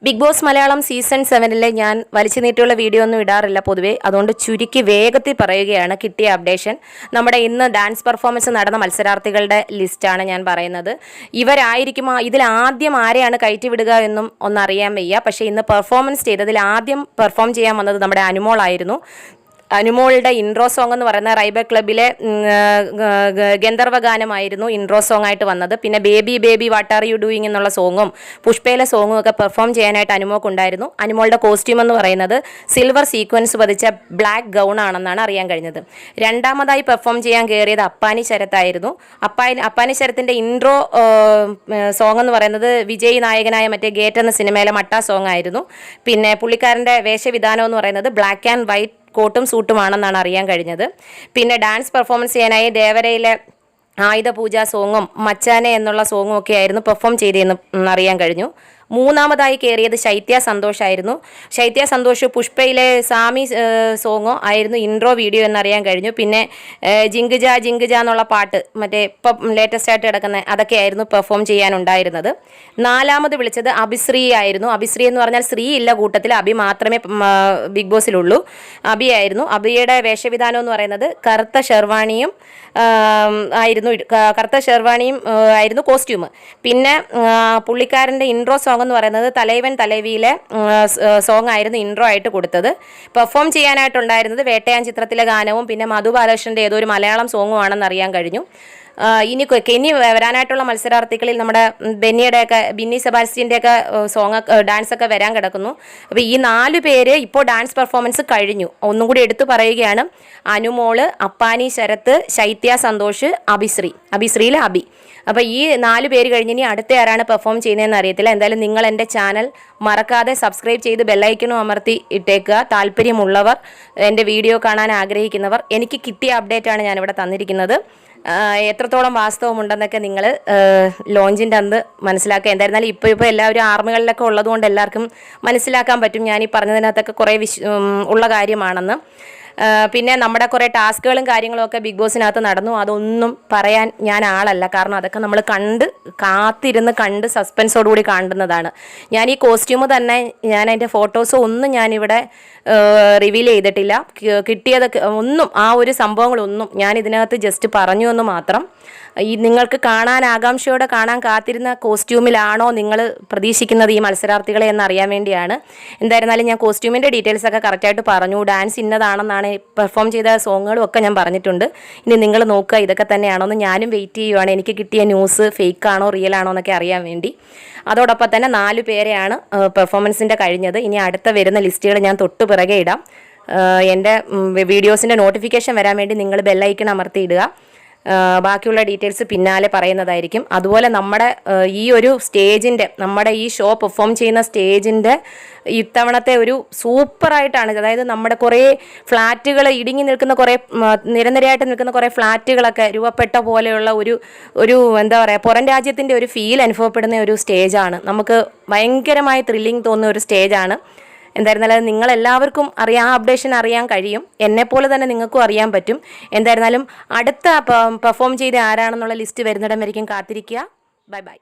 Big boss Malayalam season 7 ഞാൻ വലിച്ചു നീട്ടിയുള്ള video ഒന്നും ഇടാറില്ല പൊതുവേ. അതുകൊണ്ട് ചുരുക്കി വേഗത്തിൽ പറയുകയാണ് കിട്ടിയ അപ്ഡേഷൻ. നമ്മുടെ ഇന്ന് ഡാൻസ് പെർഫോമൻസ് നടന്ന മത്സരാർത്ഥികളുടെ ലിസ്റ്റാണ് ഞാൻ പറയുന്നത്. ഇവരായിരിക്കുമോ ഇതിൽ ആദ്യം ആരെയാണ് കയറ്റിവിടുക എന്നും ഒന്നറിയാൻ വയ്യ. പക്ഷേ ഇന്ന് പെർഫോമൻസ് ചെയ്തതിൽ ആദ്യം പെർഫോം ചെയ്യാൻ വന്നത് നമ്മുടെ അനുമോളായിരുന്നു. അനുമോളുടെ ഇൻട്രോ സോങ് എന്ന് പറയുന്ന റൈബ ക്ലബിലെ ഗന്ധർവ ഗാനമായിരുന്നു ഇൻട്രോ സോങ് ആയിട്ട് വന്നത്. പിന്നെ baby baby what are you doing എന്നുള്ള സോങ്ങും പുഷ്പയിലെ സോങ്ങും ഒക്കെ പെർഫോം ചെയ്യാനായിട്ട് അനുമോക്കുണ്ടായിരുന്നു. അനുമോളുടെ കോസ്റ്റ്യൂം എന്ന് പറയുന്നത് സിൽവർ സീക്വൻസ് പതിച്ച ബ്ലാക്ക് ഗൗൺ ആണെന്നാണ് അറിയാൻ കഴിഞ്ഞത്. രണ്ടാമതായി പെർഫോം ചെയ്യാൻ കയറിയത് അപ്പാനി ശരത്തായിരുന്നു. അപ്പാനി ശരത്തിൻ്റെ ഇൻട്രോ സോങ് എന്ന് പറയുന്നത് വിജയ് നായകനായ മറ്റേ ഗേറ്റ് എന്ന സിനിമയിലെ മട്ട സോങ് ആയിരുന്നു. പിന്നെ പുള്ളിക്കാരൻ്റെ വേഷവിധാനം എന്ന് പറയുന്നത് ബ്ലാക്ക് ആൻഡ് വൈറ്റ് കോട്ടും സൂട്ടുമാണെന്നാണ് അറിയാൻ കഴിഞ്ഞത്. പിന്നെ ഡാൻസ് പെർഫോമൻസ് ചെയ്യാനായി ദേവരയിലെ ആയുധ പൂജ സോങ്ങും മച്ചാനെ എന്നുള്ള സോങ്ങും ഒക്കെ ആയിരുന്നു പെർഫോം ചെയ്തതെന്ന് അറിയാൻ കഴിഞ്ഞു. മൂന്നാമതായി കയറിയത് ശൈത്യ സന്തോഷായിരുന്നു. ശൈത്യ സന്തോഷ് പുഷ്പയിലെ സാമി സോങ്ങോ ആയിരുന്നു ഇൻട്രോ വീഡിയോ എന്നറിയാൻ കഴിഞ്ഞു. പിന്നെ ജിങ്കുജ ജിങ്കുജ എന്നുള്ള പാട്ട് മറ്റേ ഇപ്പം ലേറ്റസ്റ്റ് ആയിട്ട് കിടക്കുന്ന അതൊക്കെ ആയിരുന്നു പെർഫോം ചെയ്യാനുണ്ടായിരുന്നത്. നാലാമത് വിളിച്ചത് അഭിശ്രീ ആയിരുന്നു. അഭിശ്രീ എന്ന് പറഞ്ഞാൽ ശ്രീ ഇല്ല കൂട്ടത്തിൽ, അഭി മാത്രമേ ബിഗ് ബോസിലുള്ളൂ. അഭിയായിരുന്നു. അഭിയുടെ വേഷവിധാനം എന്ന് പറയുന്നത് കറുത്ത ഷെർവാണിയും ആയിരുന്നു കോസ്റ്റ്യൂം. പിന്നെ പുള്ളിക്കാരൻ്റെ ഇൻട്രോ സോങ് എന്ന് പറയുന്നത് തലൈവൻ തലൈവിയിലെ സോങ് ആയിരുന്നു ഇൻട്രോ ആയിട്ട് കൊടുത്തത്. പെർഫോം ചെയ്യാനായിട്ടുണ്ടായിരുന്നത് വേട്ടയാൻ ചിത്രത്തിലെ ഗാനവും പിന്നെ മധു ബാലകൃഷ്ണൻ്റെ ഏതോ ഒരു മലയാളം സോങ്ങും ആണെന്ന് അറിയാൻ കഴിഞ്ഞു. ഇനി വരാനായിട്ടുള്ള മത്സരാർത്ഥികളിൽ നമ്മുടെ ബിന്നി സെബാസ്റ്റ്യൻ്റെയൊക്കെ ഡാൻസൊക്കെ വരാൻ കിടക്കുന്നു. അപ്പോൾ ഈ 4 പേര് ഇപ്പോൾ ഡാൻസ് പെർഫോമൻസ് കഴിഞ്ഞു. ഒന്നും കൂടി എടുത്തു പറയുകയാണ്: അനുമോള്, അപ്പാനി ശരത്ത്, ശൈത്യ സന്തോഷ്, അഭിശ്രീയിലെ അഭി. അപ്പോൾ ഈ 4 പേര് കഴിഞ്ഞ് ഇനി അടുത്ത ആരാണ് പെർഫോം ചെയ്യുന്നതെന്ന് അറിയത്തില്ല. എന്തായാലും നിങ്ങൾ എൻ്റെ ചാനൽ മറക്കാതെ സബ്സ്ക്രൈബ് ചെയ്ത് ബെല്ലൈക്കനും അമർത്തി ഇട്ടേക്കുക. താല്പര്യമുള്ളവർ, എൻ്റെ വീഡിയോ കാണാൻ ആഗ്രഹിക്കുന്നവർ, എനിക്ക് കിട്ടിയ അപ്ഡേറ്റാണ് ഞാനിവിടെ തന്നിരിക്കുന്നത്. എത്രത്തോളം വാസ്തവമുണ്ടെന്നൊക്കെ നിങ്ങൾ ലോഞ്ചിൻ്റെ അന്ന് മനസ്സിലാക്കുക. എന്തായിരുന്നാലും ഇപ്പോൾ എല്ലാവരും ആർമികളിലൊക്കെ ഉള്ളതുകൊണ്ട് എല്ലാവർക്കും മനസ്സിലാക്കാൻ പറ്റും ഞാൻ ഈ പറഞ്ഞതിനകത്തൊക്കെ കുറേ ഉള്ള കാര്യമാണെന്ന്. പിന്നെ നമ്മുടെ കുറേ ടാസ്കുകളും കാര്യങ്ങളും ഒക്കെ ബിഗ് ബോസിനകത്ത് നടന്നു. അതൊന്നും പറയാൻ ഞാൻ ആളല്ല. കാരണം അതൊക്കെ നമ്മൾ കാത്തിരുന്ന് കണ്ട് സസ്പെൻസോടുകൂടി കാണുന്നതാണ്. ഞാൻ ഈ കോസ്റ്റ്യൂം തന്നെ ഞാൻ അതിൻ്റെ ഫോട്ടോസോ ഒന്നും ഞാനിവിടെ റിവീൽ ചെയ്തിട്ടില്ല. കിട്ടിയതൊക്കെ ഒന്നും ആ ഒരു സംഭവങ്ങളൊന്നും ഞാൻ ഇതിനകത്ത് ജസ്റ്റ് പറഞ്ഞു എന്ന് മാത്രം. ഈ നിങ്ങൾക്ക് കാണാൻ ആകാംക്ഷയോടെ കാണാൻ കാത്തിരുന്ന കോസ്റ്റ്യൂമിലാണോ നിങ്ങൾ പ്രതീക്ഷിക്കുന്നത് ഈ മത്സരാർത്ഥികളെ എന്നറിയാൻ വേണ്ടിയാണ്. എന്തായിരുന്നാലും ഞാൻ കോസ്റ്റ്യൂമിൻ്റെ ഡീറ്റെയിൽസൊക്കെ കറക്റ്റായിട്ട് പറഞ്ഞു. ഡാൻസ് ഇന്നതാണെന്നാണ് പെർഫോം ചെയ്ത സോങ്ങുകളും ഒക്കെ ഞാൻ പറഞ്ഞിട്ടുണ്ട്. ഇനി നിങ്ങൾ നോക്കുക ഇതൊക്കെ തന്നെയാണോ എന്ന്. ഞാനും വെയിറ്റ് ചെയ്യുവാണ് എനിക്ക് കിട്ടിയ ന്യൂസ് ഫേക്ക് ആണോ റിയൽ ആണോ എന്നൊക്കെ അറിയാൻ വേണ്ടി. അതോടൊപ്പം തന്നെ 4 പേരെയാണ് പെർഫോമൻസിൻ്റെ കഴിഞ്ഞത്. ഇനി അടുത്ത വരുന്ന ലിസ്റ്റുകൾ ഞാൻ തൊട്ട് പിറകെ ഇടാം. എൻ്റെ വീഡിയോസിൻ്റെ നോട്ടിഫിക്കേഷൻ വരാൻ വേണ്ടി നിങ്ങൾ ബെല്ലൈക്കൺ അമർത്തിയിടുക. ബാക്കിയുള്ള ഡീറ്റെയിൽസ് പിന്നാലെ പറയുന്നതായിരിക്കും. അതുപോലെ നമ്മുടെ ഈ ഒരു സ്റ്റേജിൻ്റെ, നമ്മുടെ ഈ ഷോ പെർഫോം ചെയ്യുന്ന സ്റ്റേജിൻ്റെ ഇത്തവണത്തെ ഒരു സൂപ്പറായിട്ടാണ്. അതായത് നമ്മുടെ കുറേ ഫ്ലാറ്റുകൾ ഇടുങ്ങി നിൽക്കുന്ന കുറേ നിരനിരയായിട്ട് നിൽക്കുന്ന കുറേ ഫ്ലാറ്റുകളൊക്കെ രൂപപ്പെട്ട പോലെയുള്ള ഒരു എന്താ പറയുക, പുറം രാജ്യത്തിൻ്റെ ഒരു ഫീൽ അനുഭവപ്പെടുന്ന ഒരു സ്റ്റേജാണ്. നമുക്ക് ഭയങ്കരമായി ത്രില്ലിങ് തോന്നുന്ന ഒരു സ്റ്റേജാണ്. എന്തായിരുന്നാലും നിങ്ങളെല്ലാവർക്കും ആ അപ്ഡേഷൻ അറിയാൻ കഴിയും. എന്നെപ്പോലെ തന്നെ നിങ്ങൾക്കും അറിയാൻ പറ്റും. എന്തായിരുന്നാലും അടുത്ത പെർഫോം ചെയ്ത ആരാണെന്നുള്ള ലിസ്റ്റ് വരുന്നിടം വരയ്ക്കും കാത്തിരിക്കുക. Bye bye.